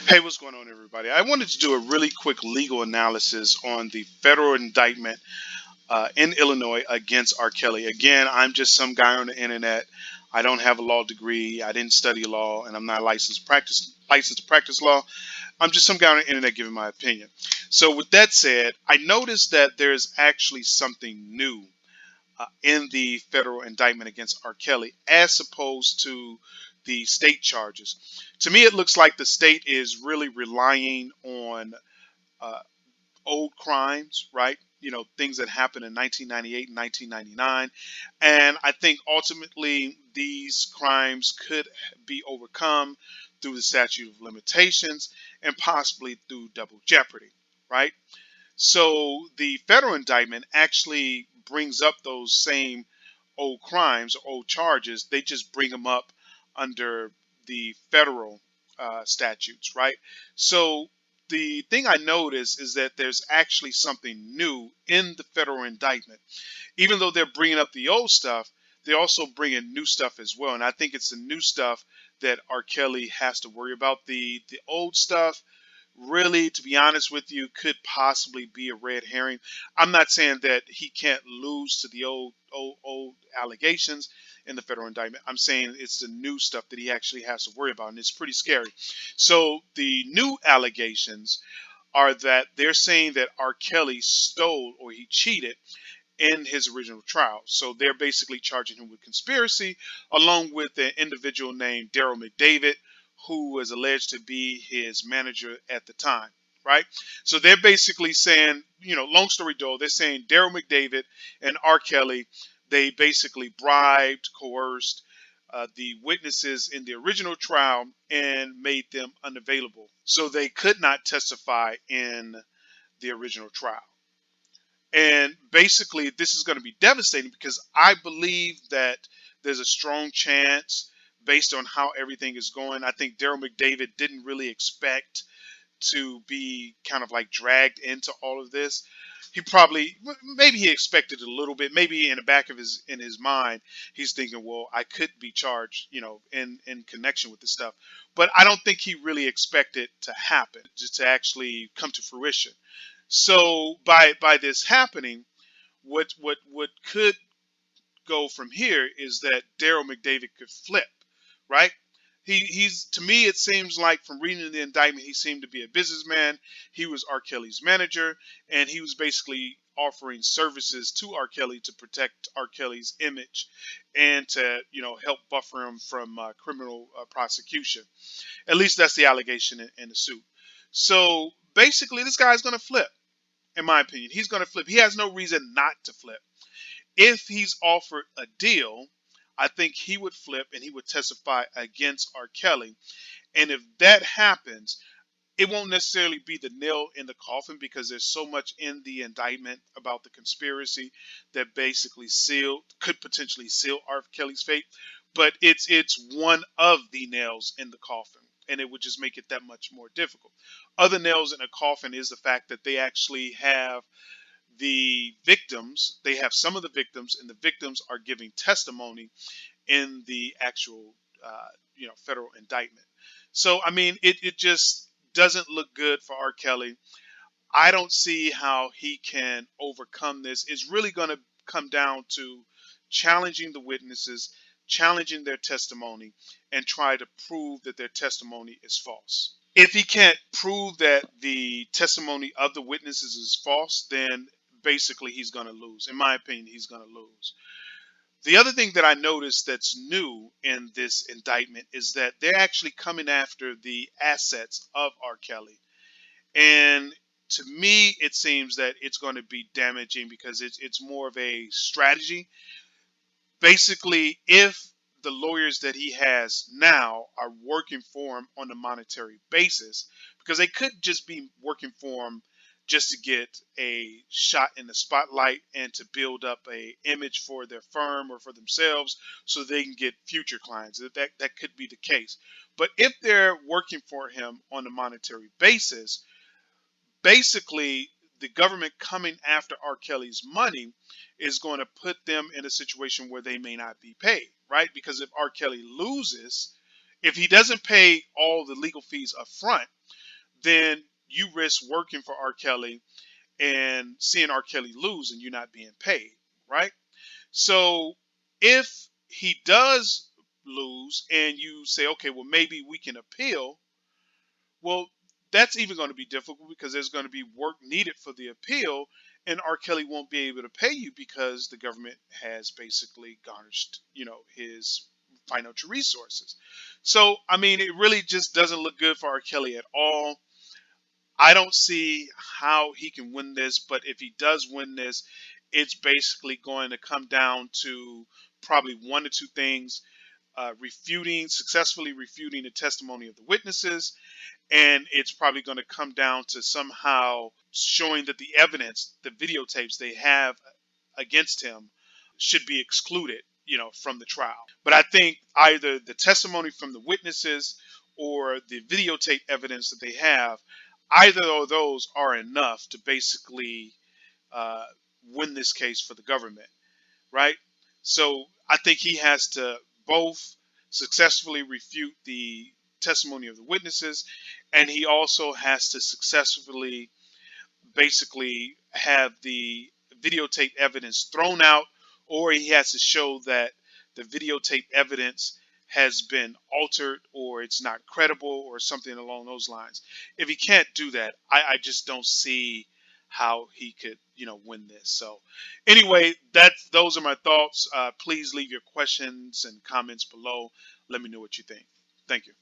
Hey, what's going on, everybody? I wanted to do a really quick legal analysis on the federal indictment in Illinois against R. Kelly. Again, I'm just some guy on the internet. I don't have a law degree. I didn't study law, and I'm not licensed to practice law. I'm just some guy on the internet giving my opinion. So, with that said, I noticed that there's actually something new in the federal indictment against R. Kelly, as opposed to the state charges. To me, it looks like the state is really relying on uh, old crimes, right? You know, things that happened in 1998 and 1999. And I think ultimately these crimes could be overcome through the statute of limitations and possibly through double jeopardy, right? So the federal indictment actually brings up those same old crimes or old charges. They just bring them up under the federal statutes, right? So the thing I notice is that there's actually something new in the federal indictment. Even though they're bringing up the old stuff, they're also bringing new stuff as well. And I think it's the new stuff that R. Kelly has to worry about. The old stuff, really, to be honest with you, could possibly be a red herring. I'm not saying that he can't lose to the old allegations in the federal indictment. I'm saying it's the new stuff that he actually has to worry about, and it's pretty scary. So the new allegations are that they're saying that R. Kelly stole or he cheated in his original trial. So they're basically charging him with conspiracy, along with an individual named Daryl McDavid, who was alleged to be his manager at the time. Right. So they're basically saying, long story short, they're saying Daryl McDavid and R. Kelly, they basically bribed, coerced the witnesses in the original trial and made them unavailable. So they could not testify in the original trial. And basically, this is going to be devastating because I believe that there's a strong chance, based on how everything is going. I think Daryl McDavid didn't really expect to be kind of like dragged into all of this. He probably, maybe he expected a little bit. Maybe in the back of his mind, he's thinking, well, I could be charged, in connection with this stuff. But I don't think he really expected to happen, just to actually come to fruition. So by this happening, what could go from here is that Daryl McDavid could flip, right? He's, to me, it seems like from reading the indictment, he seemed to be a businessman. He was R. Kelly's manager, and he was basically offering services to R. Kelly to protect R. Kelly's image and to, help buffer him from criminal prosecution. At least that's the allegation in the suit. So basically, this guy's going to flip. In my opinion, he's going to flip. He has no reason not to flip. If he's offered a deal, I think he would flip and he would testify against R. Kelly. And if that happens, it won't necessarily be the nail in the coffin because there's so much in the indictment about the conspiracy that basically could potentially seal R. Kelly's fate. But it's one of the nails in the coffin, and it would just make it that much more difficult. Other nails in the coffin is the fact that they actually have the victims. They have some of the victims, and the victims are giving testimony in the actual, federal indictment. So, I mean, it just doesn't look good for R. Kelly. I don't see how he can overcome this. It's really going to come down to challenging the witnesses, challenging their testimony, and try to prove that their testimony is false. If he can't prove that the testimony of the witnesses is false, then basically he's going to lose. In my opinion, he's going to lose. The other thing that I noticed that's new in this indictment is that they're actually coming after the assets of R. Kelly. And to me, it seems that it's going to be damaging because it's more of a strategy. Basically, if the lawyers that he has now are working for him on a monetary basis, because they could just be working for him just to get a shot in the spotlight and to build up a image for their firm or for themselves so they can get future clients. That could be the case. But if they're working for him on a monetary basis, basically the government coming after R. Kelly's money is going to put them in a situation where they may not be paid, right? Because if R. Kelly loses If he doesn't pay all the legal fees up front, then you risk working for R. Kelly and seeing R. Kelly lose and you not being paid, right? So if he does lose and you say, okay, well, maybe we can appeal, well, that's even going to be difficult because there's going to be work needed for the appeal, and R. Kelly won't be able to pay you because the government has basically garnished, his financial resources. So, I mean, it really just doesn't look good for R. Kelly at all. I don't see how he can win this, but if he does win this, it's basically going to come down to probably one or two things: successfully refuting the testimony of the witnesses, and it's probably going to come down to somehow showing that the evidence, the videotapes they have against him, should be excluded, from the trial. But I think either the testimony from the witnesses or the videotape evidence that they have, either of those are enough to basically uh, win this case for the government, right? So I think he has to both successfully refute the testimony of the witnesses, and he also has to successfully basically have the videotape evidence thrown out, or he has to show that the videotape evidence has been altered or it's not credible or something along those lines. If he can't do that, I just don't see how he could, win this. So anyway, those are my thoughts. Please leave your questions and comments below. Let me know what you think. Thank you.